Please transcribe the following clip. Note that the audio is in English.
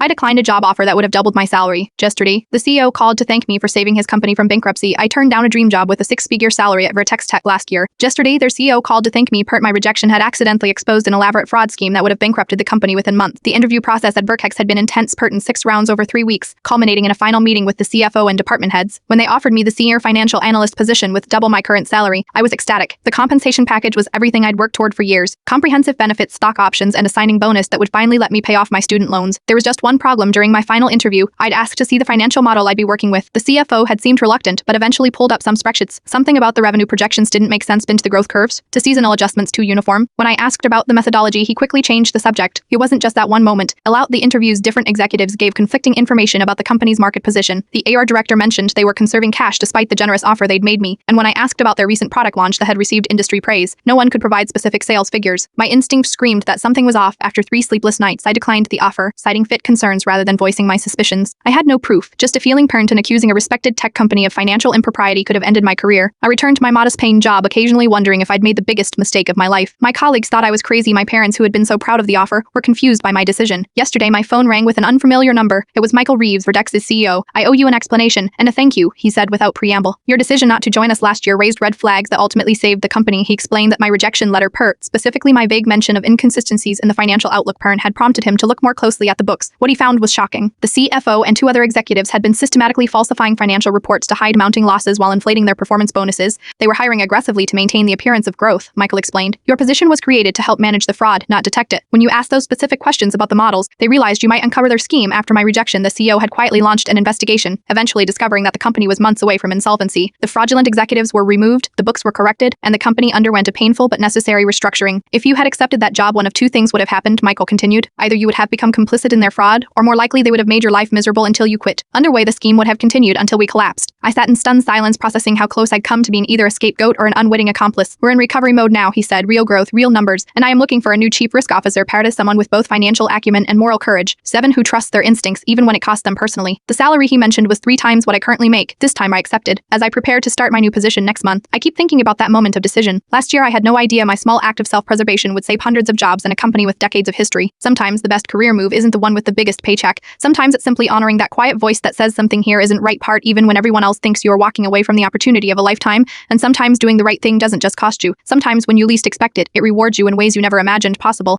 I declined a job offer that would have doubled my salary. Yesterday, the CEO called to thank me for saving his company from bankruptcy. I turned down a dream job with a six-figure salary at Vertex Tech last year. Yesterday, their CEO called to thank me. My rejection had accidentally exposed an elaborate fraud scheme that would have bankrupted the company within months. The interview process at Vertex had been intense, in 6 rounds over 3 weeks, culminating in a final meeting with the CFO and department heads. When they offered me the senior financial analyst position with double my current salary, I was ecstatic. The compensation package was everything I'd worked toward for years: comprehensive benefits, stock options, and a signing bonus that would finally let me pay off my student loans. There was just one problem during my final interview. I'd asked to see the financial model I'd be working with. The CFO had seemed reluctant, but eventually pulled up some spreadsheets. Something about the revenue projections didn't make sense. Into the growth curves, to seasonal adjustments too uniform. When I asked about the methodology, he quickly changed the subject. It wasn't just that one moment. Throughout the interviews, different executives gave conflicting information about the company's market position. The AR director mentioned they were conserving cash despite the generous offer they'd made me, and when I asked about their recent product launch that had received industry praise, no one could provide specific sales figures. My instinct screamed that something was off. After 3 sleepless nights, I declined the offer, citing fit concerns rather than voicing my suspicions. I had no proof, just a feeling parent, and accusing a respected tech company of financial impropriety could have ended my career. I returned to my modest-paying job, occasionally wondering if I'd made the biggest mistake of my life. My colleagues thought I was crazy. My parents, who had been so proud of the offer, were confused by my decision. Yesterday, my phone rang with an unfamiliar number. It was Michael Reeves, Verdex's CEO. "I owe you an explanation, and a thank you," he said without preamble. "Your decision not to join us last year raised red flags that ultimately saved the company." He explained that my rejection letter, specifically my vague mention of inconsistencies in the financial outlook, had prompted him to look more closely at the books. What he found was shocking. The CFO and 2 other executives had been systematically falsifying financial reports to hide mounting losses while inflating their performance bonuses. They were hiring aggressively to maintain the appearance of growth, Michael explained. "Your position was created to help manage the fraud, not detect it. When you asked those specific questions about the models, they realized you might uncover their scheme." After my rejection, the CEO had quietly launched an investigation, eventually discovering that the company was months away from insolvency. The fraudulent executives were removed, the books were corrected, and the company underwent a painful but necessary restructuring. "If you had accepted that job, one of 2 things would have happened," Michael continued. "Either you would have become complicit in their fraud, or more likely they would have made your life miserable until you quit. Underway, the scheme would have continued until we collapsed." I sat in stunned silence, processing how close I'd come to being either a scapegoat or an unwitting accomplice. "We're in recovery mode now," he said. "Real growth, real numbers, and I am looking for a new chief risk officer paired as someone with both financial acumen and moral courage. 7 who trusts their instincts even when it costs them personally." The salary he mentioned was 3 times what I currently make. This time I accepted. As I prepare to start my new position next month, I keep thinking about that moment of decision. Last year I had no idea my small act of self-preservation would save hundreds of jobs in a company with decades of history. Sometimes the best career move isn't the one with the biggest paycheck. Sometimes it's simply honoring that quiet voice that says something here isn't right, even when everyone else thinks you're walking away from the opportunity of a lifetime. And sometimes doing the right thing doesn't just cost you. Sometimes when you least expect it, it rewards you in ways you never imagined possible.